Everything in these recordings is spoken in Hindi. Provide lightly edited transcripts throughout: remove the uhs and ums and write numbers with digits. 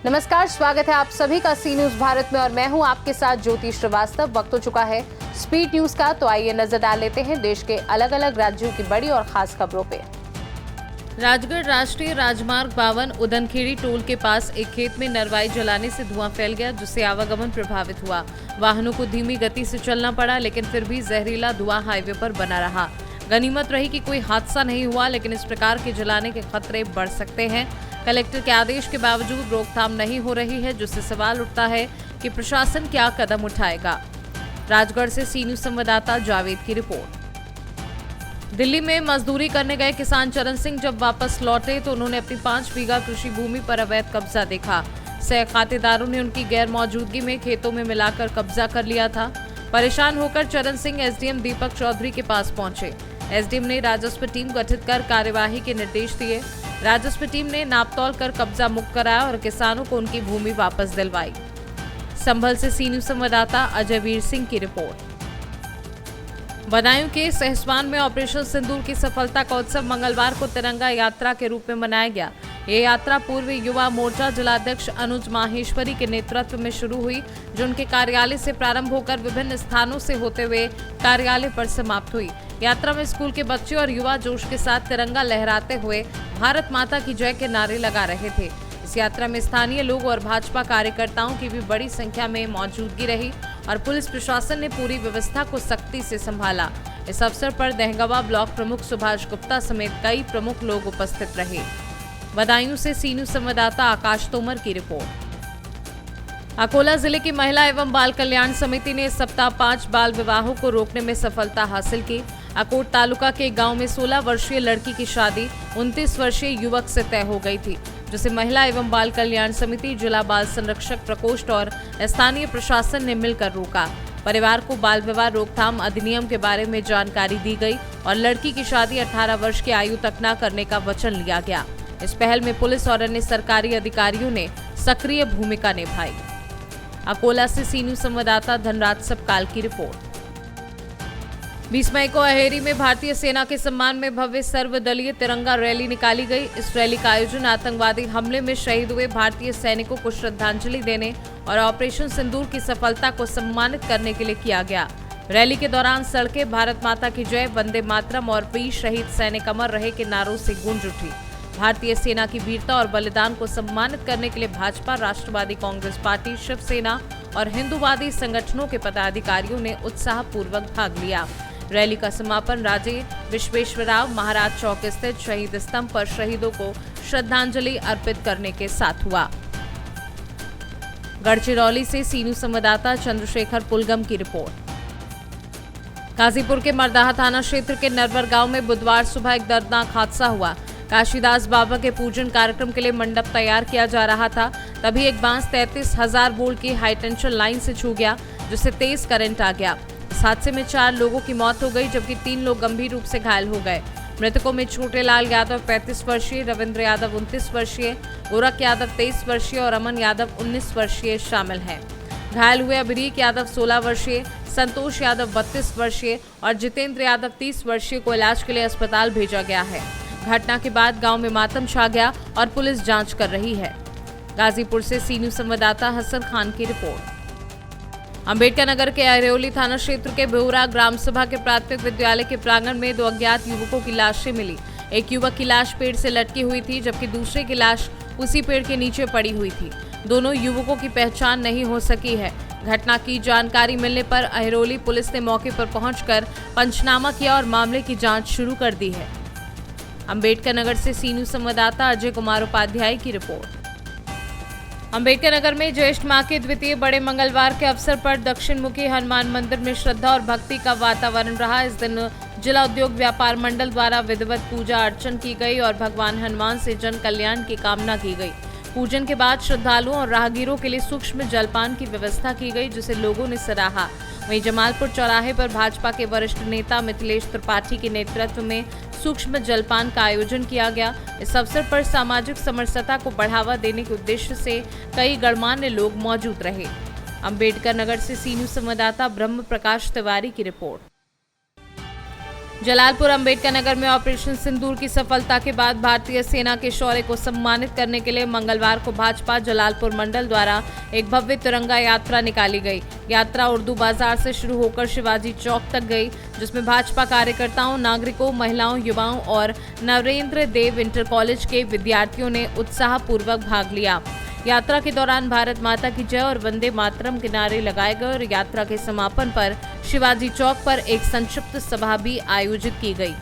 नमस्कार, स्वागत है आप सभी का सी न्यूज भारत में और मैं हूं आपके साथ ज्योति श्रीवास्तव। वक्त हो चुका है स्पीड न्यूज का, तो आइए नजर डाल लेते हैं देश के अलग अलग राज्यों की बड़ी और खास खबरों पे। राजगढ़ राष्ट्रीय राजमार्ग 52 उदनखेड़ी टोल के पास एक खेत में नरवाई जलाने से धुआं फैल गया, जिससे आवागमन प्रभावित हुआ। वाहनों को धीमी गति से चलना पड़ा, लेकिन फिर भी जहरीला धुआं हाईवे पर बना रहा। गनीमत रही कि कोई हादसा नहीं हुआ, लेकिन इस प्रकार के जलाने के खतरे बढ़ सकते हैं। कलेक्टर के आदेश के बावजूद रोकथाम नहीं हो रही है, जिससे सवाल उठता है कि प्रशासन क्या कदम उठाएगा। राजगढ़ से सी न्यूज संवाददाता जावेद की रिपोर्ट। दिल्ली में मजदूरी करने गए किसान चरण सिंह जब वापस लौटे तो उन्होंने अपनी 5 बीघा कृषि भूमि पर अवैध कब्जा देखा। खातेदारों ने उनकी गैर मौजूदगी में खेतों में मिलाकर कब्जा कर लिया था। परेशान होकर चरण सिंह एसडीएम दीपक चौधरी के पास पहुंचे। एसडीएम ने राजस्व टीम गठित कर कार्यवाही के निर्देश दिए। राजस्व टीम ने नापतोल कर कब्जा मुक्त कराया और किसानों को उनकी भूमि वापस दिलवाई। संभल से सी न्यूज संवाददाता अजय वीर सिंह की रिपोर्ट। बदायूं के सहसवान में ऑपरेशन सिंदूर की सफलता का उत्सव मंगलवार को तिरंगा यात्रा के रूप में मनाया गया। ये यात्रा पूर्व युवा मोर्चा जिलाध्यक्ष अनुज माहेश्वरी के नेतृत्व में शुरू हुई, जो उनके कार्यालय से प्रारंभ होकर विभिन्न स्थानों से होते हुए कार्यालय पर समाप्त हुई। यात्रा में स्कूल के बच्चे और युवा जोश के साथ तिरंगा लहराते हुए भारत माता की जय के नारे लगा रहे थे। इस यात्रा में स्थानीय लोग और भाजपा कार्यकर्ताओं की भी बड़ी संख्या में मौजूदगी रही और पुलिस प्रशासन ने पूरी व्यवस्था को सख्ती से संभाला। इस अवसर पर दहंगवा ब्लॉक प्रमुख सुभाष गुप्ता समेत कई प्रमुख लोग उपस्थित रहे। बदायूं से सी न्यूज संवाददाता आकाश तोमर की रिपोर्ट। अकोला जिले की महिला एवं बाल कल्याण समिति ने इस सप्ताह 5 बाल विवाहों को रोकने में सफलता हासिल की। अकोट तालुका के गांव में 16 वर्षीय लड़की की शादी 29 वर्षीय युवक से तय हो गई थी, जिसे महिला एवं बाल कल्याण समिति, जिला बाल संरक्षक प्रकोष्ठ और स्थानीय प्रशासन ने मिलकर रोका। परिवार को बाल विवाह रोकथाम अधिनियम के बारे में जानकारी दी गई और लड़की की शादी 18 वर्ष की आयु तक न करने का वचन लिया गया। इस पहल में पुलिस और अन्य सरकारी अधिकारियों ने सक्रिय भूमिका निभाई। अकोला से सी न्यूज संवाददाता धनराज सबकाल की रिपोर्ट। 20 मई को अहेरी में भारतीय सेना के सम्मान में भव्य सर्वदलीय तिरंगा रैली निकाली गई। इस रैली का आयोजन आतंकवादी हमले में शहीद हुए भारतीय सैनिकों को श्रद्धांजलि देने और ऑपरेशन सिंदूर की सफलता को सम्मानित करने के लिए किया गया। रैली के दौरान सड़कें भारत माता की जय, वंदे मातरम और वीर शहीद सैनिक अमर रहे के नारों से गूंज उठी। भारतीय सेना की वीरता और बलिदान को सम्मानित करने के लिए भाजपा, राष्ट्रवादी कांग्रेस पार्टी, शिवसेना और हिंदूवादी संगठनों के पदाधिकारियों ने उत्साहपूर्वक भाग लिया। रैली का समापन राजे विश्वेश्वरराव महाराज चौक स्थित शहीद स्तंभ पर शहीदों को श्रद्धांजलि अर्पित करने के साथ हुआ। गढ़चिरौली से सी न्यूज संवाददाता चंद्रशेखर पुलगम की रिपोर्ट। गाजीपुर के मरदाहा थाना क्षेत्र के नरवर गांव में बुधवार सुबह एक दर्दनाक हादसा हुआ। काशीदास बाबा के पूजन कार्यक्रम के लिए मंडप तैयार किया जा रहा था, तभी एक बांस 33,000 वोल्ट की हाईटेंशन लाइन से छू गया, जिससे तेज करंट आ गया। इस हादसे में 4 लोगों की मौत हो गई, जबकि 3 लोग गंभीर रूप से घायल हो गए। मृतकों में छोटेलाल यादव 35 वर्षीय, रविंद्र यादव 29 वर्षीय, गोरख यादव 23 वर्षीय और अमन यादव 19 वर्षीय शामिल हैं। घायल हुए अभिरीक यादव 16 वर्षीय, संतोष यादव 32 वर्षीय और जितेंद्र यादव 30 वर्षीय को इलाज के लिए अस्पताल भेजा गया है। घटना के बाद गांव में मातम छा गया और पुलिस जांच कर रही है। गाजीपुर से सी न्यूज संवाददाता हसन खान की रिपोर्ट। अंबेडकर नगर के अहरोली थाना क्षेत्र के बेउरा ग्राम सभा के प्राथमिक विद्यालय के प्रांगण में 2 अज्ञात युवकों की लाशें मिली। एक युवक की लाश पेड़ से लटकी हुई थी, जबकि दूसरे की लाश उसी पेड़ के नीचे पड़ी हुई थी। दोनों युवकों की पहचान नहीं हो सकी है। घटना की जानकारी मिलने पर अहरोली पुलिस ने मौके पर पहुंचकर पंचनामा किया और मामले की जांच शुरू कर दी है। अंबेडकर नगर से सी न्यूज संवाददाता अजय कुमार उपाध्याय की रिपोर्ट। अंबेडकर नगर में ज्येष्ठ माह के द्वितीय बड़े मंगलवार के अवसर पर दक्षिण मुखी हनुमान मंदिर में श्रद्धा और भक्ति का वातावरण रहा। इस दिन जिला उद्योग व्यापार मंडल द्वारा विधिवत पूजा अर्चन की गई और भगवान हनुमान से जन कल्याण की कामना की गई। पूजन के बाद श्रद्धालुओं और राहगीरों के लिए सूक्ष्म जलपान की व्यवस्था की गई, जिसे लोगों ने सराहा। वहीं जमालपुर चौराहे पर भाजपा के वरिष्ठ नेता मिथिलेश त्रिपाठी के नेतृत्व में सूक्ष्म जलपान का आयोजन किया गया। इस अवसर पर सामाजिक समरसता को बढ़ावा देने के उद्देश्य से कई गणमान्य लोग मौजूद रहे। अंबेडकर नगर से सी न्यूज संवाददाता ब्रह्म प्रकाश तिवारी की रिपोर्ट। जलालपुर अंबेडकर नगर में ऑपरेशन सिंदूर की सफलता के बाद भारतीय सेना के शौर्य को सम्मानित करने के लिए मंगलवार को भाजपा जलालपुर मंडल द्वारा एक भव्य तिरंगा यात्रा निकाली गई। यात्रा उर्दू बाजार से शुरू होकर शिवाजी चौक तक गई, जिसमें भाजपा कार्यकर्ताओं, नागरिकों, महिलाओं, युवाओं और नरेंद्र देव इंटर कॉलेज के विद्यार्थियों ने उत्साहपूर्वक भाग लिया। यात्रा के दौरान भारत माता की जय और वंदे मातरम के नारे लगाए गए और यात्रा के समापन पर शिवाजी चौक पर एक संक्षिप्त सभा भी आयोजित की गई।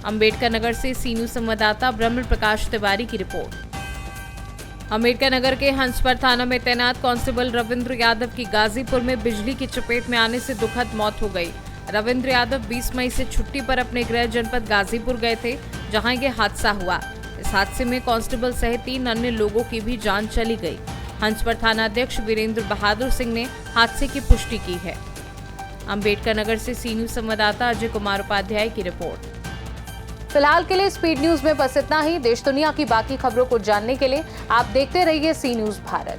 अंबेडकर नगर से सी न्यूज संवाददाता ब्रह्म प्रकाश तिवारी की रिपोर्ट। अंबेडकर नगर के हंसपर थाना में तैनात कांस्टेबल रविंद्र यादव की गाजीपुर में बिजली की चपेट में आने से दुखद मौत हो गई। रविंद्र यादव 20 मई से छुट्टी पर अपने गृह जनपद गाजीपुर गए थे, जहां ये हादसा हुआ। इस हादसे में कांस्टेबल सहित 3 अन्य लोगों की भी जान चली गई। हंसपर थाना अध्यक्ष वीरेंद्र बहादुर सिंह ने हादसे की पुष्टि की है। अंबेडकर नगर से सी न्यूज संवाददाता अजय कुमार उपाध्याय की रिपोर्ट। फिलहाल के लिए स्पीड न्यूज में बस इतना ही। देश दुनिया की बाकी खबरों को जानने के लिए आप देखते रहिए सी न्यूज भारत।